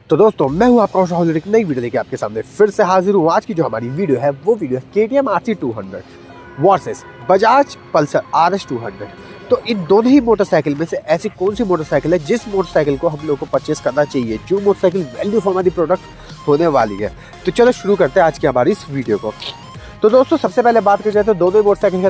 तो दोस्तों मैं हूं आपका राहुल, एक नई वीडियो लेके आपके सामने फिर से हाजिर हूं। आज की जो हमारी वीडियो है वो वीडियो है KTM RC 200 versus Bajaj Pulsar RS 200। तो इन दोनों ही मोटरसाइकिल में से ऐसी कौन सी मोटरसाइकिल है जिस मोटरसाइकिल को हम लोग को परचेस करना चाहिए, जो motorcycle value for money product होने वाली है। तो चलो शुरू करते हैं आज की हमारी इस वीडियो को। तो दोस्तों सबसे पहले बात की जाए तो दोनों मोटरसाइकिल के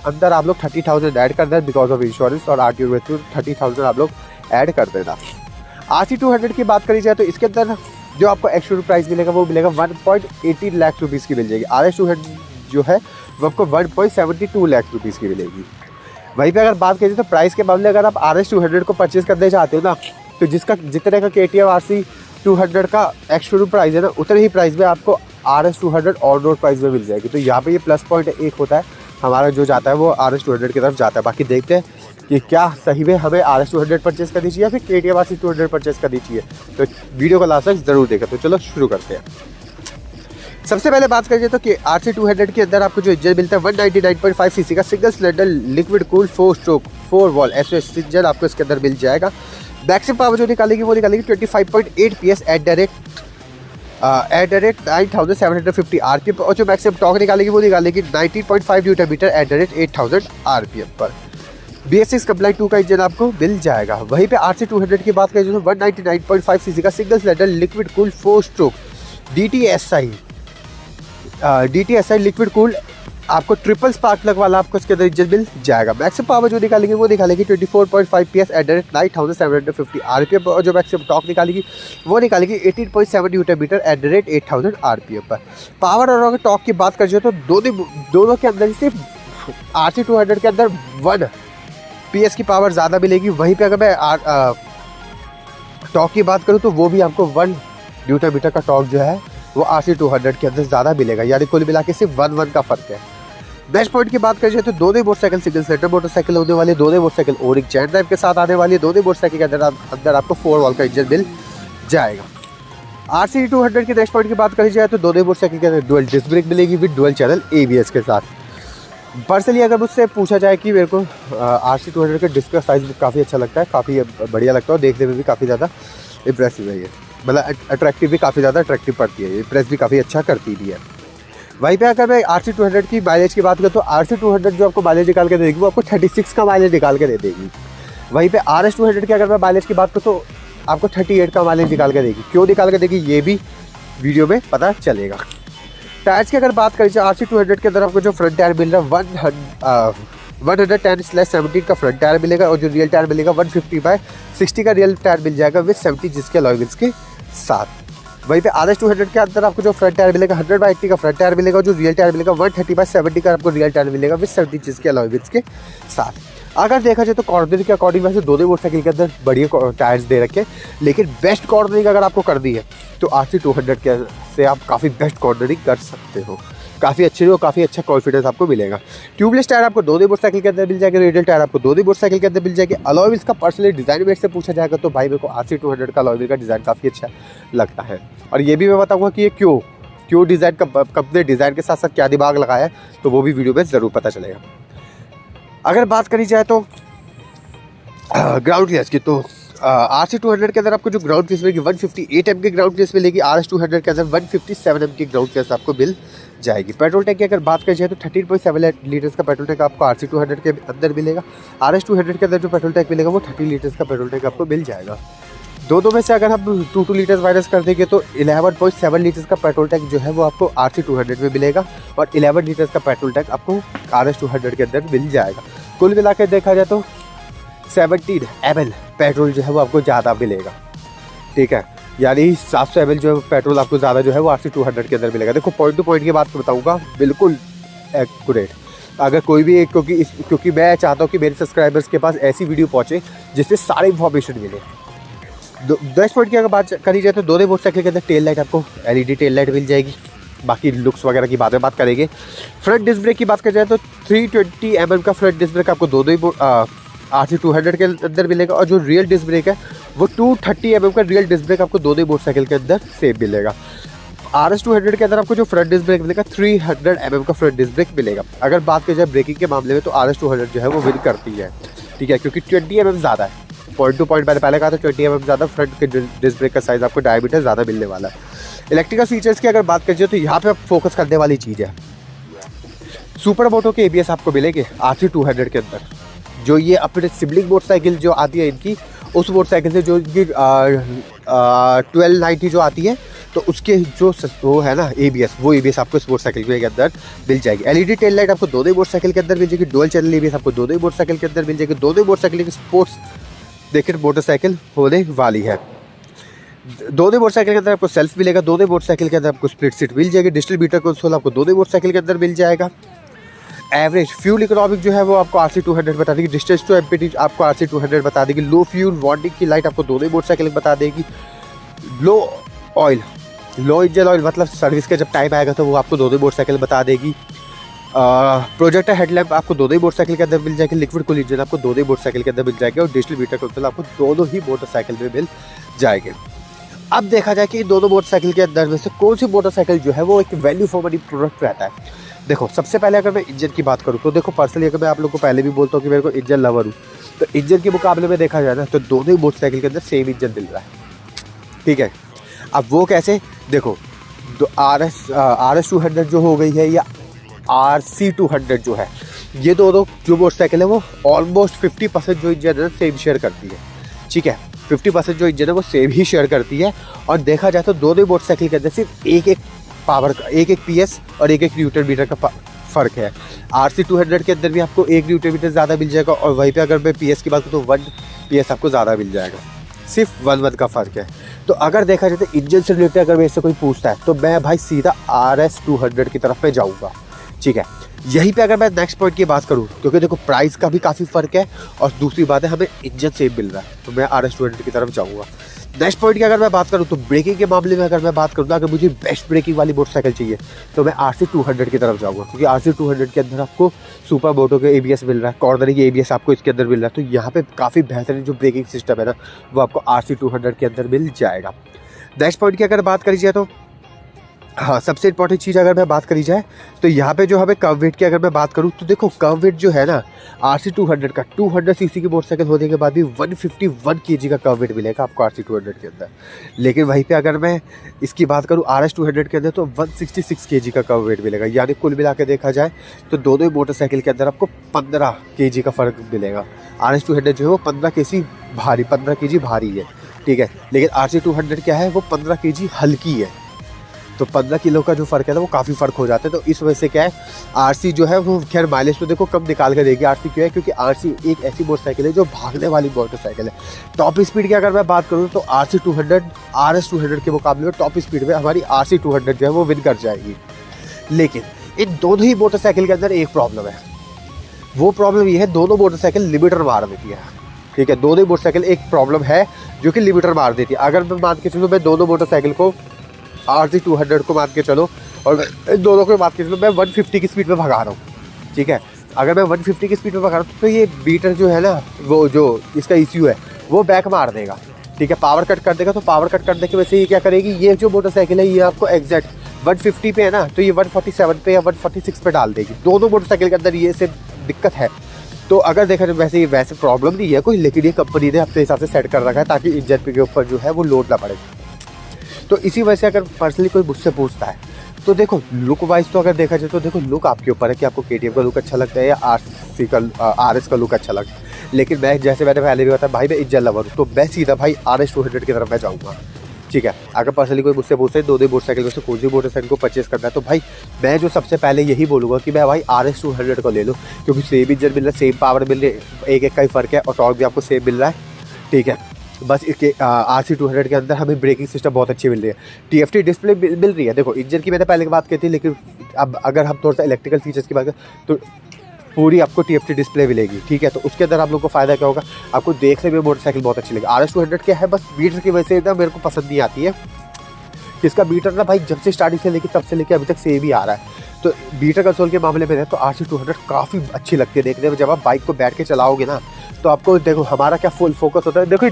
अंदर आप लोग 30,000 ऐड कर दें बिकॉज ऑफ इंश्योरेंस, और RTO में 30,000 आप लोग ऐड कर देना। RC 200 की बात करी जाए तो इसके अंदर जो आपको एक्चुअल प्राइस मिलेगा वो मिलेगा 1.18 लाख रुपीज़ की मिल जाएगी। RS 200 जो है वो आपको 1.72 लाख रुपीज़ की मिलेगी। वहीं पे अगर बात करिए तो प्राइस के मामले अगर आप RS 200 को परचेज करने चाहते हो ना, तो जिसका जितने का KTM RC 200 का एक्चुअल प्राइस है ना, उतने ही प्राइस में आपको RS 200 और रोड प्राइस में मिल जाएगी। तो यहाँ पे ये प्लस पॉइंट एक होता है हमारा, जो जाता है वो RS 200 की तरफ जाता है। बाकी देखते हैं कि क्या सही में हमें RS 200 परचेस करनी चाहिए या फिर KTM RC 200 परचेस करनी चाहिए। तो वीडियो को लास्ट तक जरूर देखा। तो चलो शुरू करते हैं। सबसे पहले बात करिए तो कि RC 200 के अंदर आपको जो इंजन मिलता है 199.5 सीसी का single cylinder liquid cool 4 stroke 4 wall SOS engine आपको इसके अंदर मिल जाएगा। मैक्सिमम पावर जो निकालेगी वो निकालेगी 25.8 PS एट डायरेक्ट 9750 RPM, और जो मैक्सिमम टॉर्क निकालेगी वो निकालेगी 19.5 newton metre at direct 8000 RPM पर। BS6 कंप्लाइंट 2 का इंजन आपको मिल जाएगा। वहीं पे RC 200 की बात करें तो 199.5 सीसी का single cylinder liquid cool 4 stroke DTSI liquid cool आपको ट्रिपल स्पार्क प्लग वाला आपको इसके अंदर इंजन मिल जाएगा। मैक्सिमम पावर जो निकालेगी वो निकालेगी 24.5 PS एट डायरेक्ट 9750 RPM पर, और जो मैक्सिमम टॉर्क निकालेगी वो निकालेगी 18.7 newton metre at direct 8000 RPM पर। पावर और अगर टॉर्क की बात करें तो दोनों के अंदर सिर्फ RC 200 के अंदर 1 PS की पावर ज़्यादा मिलेगी। वहीं पे अगर मैं टॉर्क की बात करूँ तो वो भी आपको 1 न्यूटन मीटर का टॉर्क जो है वो RC 200 के अंदर ज़्यादा मिलेगा, यानी कुल मिला के सिर्फ 1 का फ़र्क है। बेस्ट पॉइंट की बात करें तो दोनों मोटरसाइकिल सिंगल सिलेंडर मोटरसाइकिल होने वाली, दोनों मोटरसाइकिल ओरिक चैन ड्राइव के साथ आने वाली है। दोनों मोटरसाइकिल के अंदर आपको 4 वॉल का इंजन मिल जाएगा। RC 200 की नेक्स्ट पॉइंट की बात करी जाए तो दोनों मोटरसाइकिल के अंदर डुअल डिस्क ब्रेक मिलेगी विद डुअल चैनल ABS के साथ। पर्सनली अगर मुझसे पूछा जाए कि मेरे को RC 200 के डिस्क का साइज़ काफ़ी अच्छा लगता है, काफ़ी बढ़िया लगता है, और देखने में भी काफ़ी ज़्यादा इम्प्रेसिव है। ये मतलब अट्रैक्टिव भी काफ़ी ज़्यादा अट्रैक्टिव पड़ती है, इम्प्रेस भी काफ़ी अच्छा करती भी है। वहीं पे अगर मैं RC 200 की माइलेज की बात करूँ तो RC 200 जो आपको माइलेज निकाल के दे देगी वो आपको 36 का माइलेज निकाल के दे देगी। वहीं पे RS 200 की अगर मैं माइलेज की बात करूँ तो आपको 38 का माइलेज निकाल के देगी। क्यों निकाल के देगी ये भी वीडियो में पता चलेगा। टायर्स की अगर बात करें तो RC 200 के अंदर आपको जो फ्रंट टायर मिल रहा है 110/17 का फ्रंट टायर मिलेगा, और जो रियल टायर मिलेगा 150/60 का रियल टायर मिल जाएगा विद 70 जिसके अलॉय व्हील्स के साथ। वहीं पे RS 200 के अंदर आपको जो फ्रंट टायर मिलेगा 100/80 का फ्रंट टायर मिलेगा, और जो रियल टायर मिलेगा 130/70 का आपको रियल टायर मिलेगा विद 70 जिसके अलॉय व्हील्स के साथ। अगर देखा जाए तो कॉर्नरिंग के अकॉर्डिंग वैसे दोनों मोटरसाइकिल के अंदर बढ़िया टायर्स दे रखे हैं, लेकिन बेस्ट कॉर्नरिंग अगर आपको कर दी है तो RC 200 के से आप काफ़ी बेस्ट कॉर्नरिंग कर सकते हो, काफ़ी अच्छी और काफ़ी अच्छा कॉन्फिडेंस आपको मिलेगा। ट्यूबलेस टायर आपको दोनों मोटरसाइकिल के अंदर मिल जाएगा, रेडियल टायर आपको दोनों मोटरसाइकिल के अंदर मिल जाएगी। अलॉय व्हील्स का पर्सनली डिज़ाइन मेरे से पूछा जाएगा तो भाई मेरे को RC 200 का अलॉय व्हील का डिज़ाइन काफ़ी अच्छा लगता है, और ये भी मैं बताऊँगा कि ये क्यों डिज़ाइन कंपनी डिज़ाइन के साथ साथ क्या दिमाग लगाया है, तो वो भी वीडियो में ज़रूर पता चलेगा। अगर बात करी जाए तो ग्राउंड क्लियरेंस की, तो RC 200 के अंदर आपको जो ग्राउंड क्लियरेंस मिलेगी 158 mm की ग्राउंड क्लियरेंस मिलेगी। RS 200 के अंदर 157 mm की ग्राउंड क्लियरेंस आपको मिल जाएगी। पेट्रोल टैंक की अगर बात करी जाए तो 13.7 लीटर्स का पेट्रोल टैंक आपको RC 200 के अंदर मिलेगा। RS 200 के अंदर जो पेट्रोल टैंक मिलेगा वो 30 लीटर्स का पेट्रोल टैंक आपको मिल जाएगा। दोनों में से अगर हम 2 लीटर्स माइनस कर देंगे तो 11.7 लीटर्स का पेट्रोल टैंक जो है वो आपको RC 200 में मिलेगा, और 11 लीटर्स का पेट्रोल टैंक आपको RS 200 के अंदर मिल जाएगा। कुल मिला के देखा जाए तो 17 ml पेट्रोल जो है वो आपको ज़्यादा मिलेगा, ठीक है, यानी 700 ml जो पेट्रोल आपको ज़्यादा जो है वो RC 200 के अंदर मिलेगा। देखो पॉइंट टू पॉइंट की बात बताऊँगा, बिल्कुल एक्यूरेट। अगर कोई भी क्योंकि मैं चाहता हूँ कि मेरे सब्सक्राइबर्स के पास ऐसी वीडियो पहुँचे जिससे सारी इन्फॉर्मेशन मिले। बेस्ट पॉइंट की अगर बात करी जाए तो दोनों मोटरसाइकिल के अंदर टेल लाइट आपको LED टेल लाइट मिल जाएगी। बाकी लुक्स वगैरह की बात करेंगे। फ्रंट डिस्क ब्रेक की बात करी जाए तो 320 mm का फ्रंट डिस्क ब्रेक आपको दोनों ही RC 200 के अंदर मिलेगा, और जो रियल डिस्क ब्रेक है वो 230 mm का रियल डिस्क ब्रेक आपको दोनों मोटरसाइकिल के अंदर सेम मिलेगा। RS 200 के अंदर आपको जो फ्रंट डिस्क ब्रेक मिलेगा 300 mm का फ्रंट डिस्क ब्रेक मिलेगा। अगर बात की जाए ब्रेकिंग के मामले में तो RS 200 जो है वो विन करती है, ठीक है, क्योंकि 20 mm ज़्यादा है। पॉइंट टू पॉइंट मैंने पहले कहा था 20 mm ज़्यादा फ्रंट के डिस्क ब्रेक का साइज़ आपको डायमीटर ज़्यादा मिलने वाला है। इलेक्ट्रिकल फीचर्स की अगर बात करिए तो यहाँ पे आप फोकस करने वाली चीज़ है, सुपर मोटो के ABS आपको मिलेंगे RC200 के अंदर। जो ये अपने सिबलिंग मोटरसाइकिल जो आती है इनकी, उस मोटरसाइकिल से जो इनकी 1290 जो आती है, तो उसके जो वो है ना ABS, वो ABS आपको इस मोटरसाइकिल के अंदर मिल जाएगी। LED टेल लाइट आपको दोनों मोटरसाइकिल के अंदर मिल जाएगी। डुअल चैनल ABS आपको दोनों मोटरसाइकिल के अंदर मिल जाएगी। दोनों मोटरसाइकिल की स्पोर्ट्स देखिए मोटरसाइकिल होने वाली है। दोनों मोटरसाइकिल के अंदर आपको सेल्फ मिलेगा। दोनों मोटरसाइकिल के अंदर आपको स्प्लिट सीट मिल जाएगी। डिजिटल मीटर कंसोल आपको दोनों मोटरसाइकिल के अंदर मिल जाएगा। एवरेज फ्यूल इकोनॉमिक जो है वो आपको RC200 बता देगी। डिस्टेंस टू एम्पिटी आपको RC200 बता देगी। लो फ्यूल वार्निंग की लाइट आपको दोनों मोटरसाइकिल बता देगी। लो ऑयल, लो इंजन ऑयल मतलब सर्विस का जब टाइम आएगा तो वो आपको दोनों मोटरसाइकिल बता देगी। प्रोजेक्टर हेडलैम्प आपको दोनों ही मोटरसाइकिल के अंदर मिल जाएगी। लिक्विड कूल इंजन आपको दोनों ही मोटरसाइकिल के अंदर मिल जाएगा। और डिजिटल मीटर कंसोल आपको दोनों ही मोटरसाइकिल में मिल जाएंगे। अब देखा जाए कि दोनों मोटरसाइकिल के अंदर में से कौन सी मोटरसाइकिल जो है वो एक वैल्यू फॉर मनी प्रोडक्ट रहता है। देखो सबसे पहले अगर मैं इंजन की बात करूँ तो देखो पर्सनली अगर मैं आप लोगों को पहले भी बोलता हूँ कि मेरे को इंजन लवर हूँ, तो इंजन के मुकाबले में देखा जाए ना तो दोनों ही मोटरसाइकिल के अंदर सेम इंजन मिल रहा है, ठीक है। अब वो कैसे, देखो RS200 जो हो गई है या RC200 जो है, ये दोनों जो मोटरसाइकिल है वो ऑलमोस्ट 50% जो इंजन है सेम शेयर करती है, ठीक है। 50% जो इंजन है वो सेम ही शेयर करती है। और देखा जाए तो दोनों मोटरसाइकिल के अंदर सिर्फ एक पावर का एक PS और एक न्यूटन मीटर का फ़र्क है। RC200 के अंदर भी आपको 1 न्यूटन मीटर ज़्यादा मिल जाएगा। और वहीं पे अगर मैं PS की बात करूँ तो 1 PS आपको ज़्यादा मिल जाएगा। सिर्फ 1 का फ़र्क है। तो अगर देखा जाए तो इंजन से रिलेटेड अगर मेरे से कोई पूछता है तो मैं भाई सीधा RS200 की तरफ पे जाऊँगा, ठीक है। यहीं पे अगर मैं नेक्स्ट पॉइंट की बात करूँ, क्योंकि देखो प्राइस का भी काफ़ी फ़र्क है और दूसरी बात है हमें इंजन सेम मिल रहा है, तो मैं RS200 की तरफ जाऊँगा। नेक्स्ट पॉइंट की अगर मैं बात करूँ तो ब्रेकिंग के मामले में अगर मैं बात करूँ ना, अगर मुझे बेस्ट ब्रेकिंग वाली मोटरसाइकिल चाहिए तो मैं RC200 की तरफ जाऊँगा। क्योंकि RC200 के अंदर आपको सुपर मोटो के ABS मिल रहा है, कॉर्नरी के ABS आपको इसके अंदर मिल रहा है। तो यहाँ पे काफ़ी बेहतरीन जो ब्रेकिंग सिस्टम है ना वो आपको RC200 के अंदर मिल जाएगा। नेक्स्ट पॉइंट की अगर बात करी जाए तो हाँ, सबसे इंपॉर्टेंट चीज़ अगर मैं बात करी जाए तो यहाँ पे जो हमें कम वेट की अगर मैं बात करूँ तो देखो कम वेट जो है ना RC200 का 200 सीसी की मोटरसाइकिल होने के बाद भी 151 kg का कम वेट मिलेगा आपको RC200 के अंदर। लेकिन वहीं पे अगर मैं इसकी बात करूँ RS200 के अंदर तो 166 kg का कम वेट मिलेगा। यानी कुल मिला के देखा जाए तो दोनों ही मोटरसाइकिल के अंदर आपको 15 kg का फ़र्क मिलेगा। RS200 जो है वो 15 kg भारी है, ठीक है। लेकिन RC200 क्या है, वो 15 kg हल्की है। तो 15 किलो का जो फ़र्क है ना वो काफ़ी फ़र्क हो जाता है। तो इस वजह से क्या है RC जो है वो खैर माइलेज तो देखो कम निकाल कर देगी। RC क्यों है, क्योंकि RC एक ऐसी मोटरसाइकिल है जो भागने वाली मोटरसाइकिल है। टॉप स्पीड की अगर मैं बात करूँ तो RC200 RS200 के मुकाबले में टॉप स्पीड में हमारी RC200 जो है वो विन कर जाएगी। लेकिन इन दोनों ही मोटरसाइकिल के अंदर एक प्रॉब्लम है। वो प्रॉब्लम ये है, दोनों मोटरसाइकिल लिमिटर मार देती है, ठीक है। दोनों ही मोटरसाइकिल एक प्रॉब्लम है जो कि लिमिटर मार देती है। अगर मैं मान के चलूँ मैं दोनों मोटरसाइकिल को RC200 को मान के चलो और दोनों को मान के चलो मैं 150 की स्पीड में भगा रहा हूँ, ठीक है। अगर मैं 150 की स्पीड में भगा रहा हूँ तो ये बीटर जो है ना वो जो इसका ECU है वो बैक मार देगा, ठीक है, पावर कट कर देगा। तो पावर कट करने की वजह से ये क्या करेगी, ये जो मोटरसाइकिल है ये आपको एग्जैक्ट 150 पे है ना तो ये 147 पे या 146 पे डाल देगी। दोनों मोटरसाइकिल के अंदर ये सिर्फ दिक्कत है। तो अगर देखा जाए वैसे प्रॉब्लम नहीं है कोई, लेकिन ये कंपनी ने अपने हिसाब से सेट कर रखा है ताकि इंजन के ऊपर जो है वो लोड ना पड़े। तो इसी वजह से अगर पर्सनली कोई मुझसे पूछता है तो देखो लुक वाइज तो अगर देखा जाए तो देखो लुक आपके ऊपर है कि आपको KTM का लुक अच्छा लगता है या RS का लुक अच्छा लगता है। लेकिन मैं जैसे मैंने पहले भी बताया भाई मैं इंजन लवर हूँ, तो मैं सीधा भाई RS200 की तरफ मैं जाऊँगा, ठीक है। अगर पर्सनली कोई मुझसे पूछता है दो मोटरसाइकिल में से कौन सी मोटरसाइकिल को परचेस करना है तो भाई मैं जो सबसे पहले यही बोलूँगा कि मैं भाई RS200 को ले लो, क्योंकि सेम इंजन मिल रहा है, सेम पावर मिल रही है, एक का ही फ़र्क है और टॉर्क भी आपको सेम मिल रहा है, ठीक है। बस इसके RC200 के अंदर हमें ब्रेकिंग सिस्टम बहुत अच्छी मिल रही है, TFT डिस्प्ले मिल रही है। देखो इंजन की मैंने पहले की बात की थी, लेकिन अब अगर हम थोड़ा सा इलेक्ट्रिकल फीचर्स की बात करें तो पूरी आपको TFT डिस्प्ले मिलेगी, ठीक है। तो उसके अंदर आप लोग को फ़ायदा क्या होगा, आपको देखने में मोटरसाइकिल बहुत अच्छी लगेगी। RS200 क्या है बस मीटर की वजह से ना मेरे को पसंद नहीं आती है। इसका मीटर ना भाई जब से स्टार्टिंग से लेके तब से लेके अभी तक सेम ही आ रहा है। तो मीटर कंसोल के मामले में तो RC200 काफ़ी अच्छी लगती है देखने में। जब आप बाइक को बैठ के चलाओगे ना तो आपको देखो हमारा क्या फुल फोकस होता है। देखो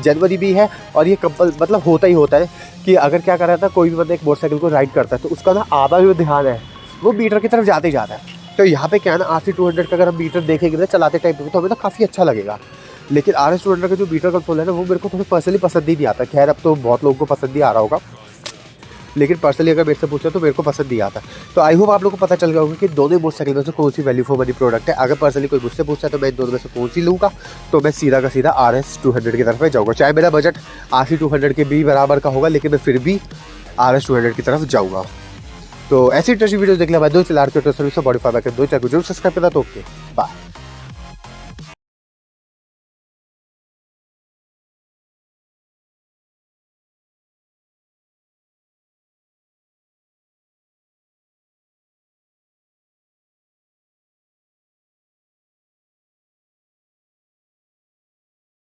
जनवरी भी है और ये मतलब होता ही होता है कि अगर क्या कर रहा था कोई भी बंदा एक मोटरसाइकिल को राइड करता है तो उसका ना आधा जो ध्यान है वो मीटर की तरफ जाता है। तो यहाँ पे क्या है ना RC200 का अगर हम मीटर देखेंगे ना चलाते टाइम पे तो हमें ना काफ़ी अच्छा लगेगा। लेकिन RS200 का जो बीटा कंसोल है ना, वो मेरे को थोड़ा पर्सनली पसंद ही नहीं आता। खैर अब तो बहुत लोगों को पसंद ही आ रहा होगा, लेकिन पर्सनली अगर मेरे से पूछा तो मेरे को पसंद नहीं आता। तो आई होप आप लोगों को पता चल गया होगा कि दोनों मोटरसाइकिल में से कौन सी वैल्यू फॉर मनी प्रोडक्ट है। अगर पर्सनली कोई मुझसे पूछता है तो मैं इन दोनों में से कौन सी लूँगा, तो मैं सीधा का सीधा RS200 की तरफ में जाऊँगा। चाहे मेरा बजट RC200 के भी बराबर का होगा, लेकिन मैं फिर भी RS200 की तरफ जाऊँगा। तो ऐसी इंटरेस्टिंग वीडियो देख लिया भाई, 2 चैनल के सर्विस बॉडी फाइबर के 2 चैनल को जरूर सब्सक्राइब करना। तो ओके बाय।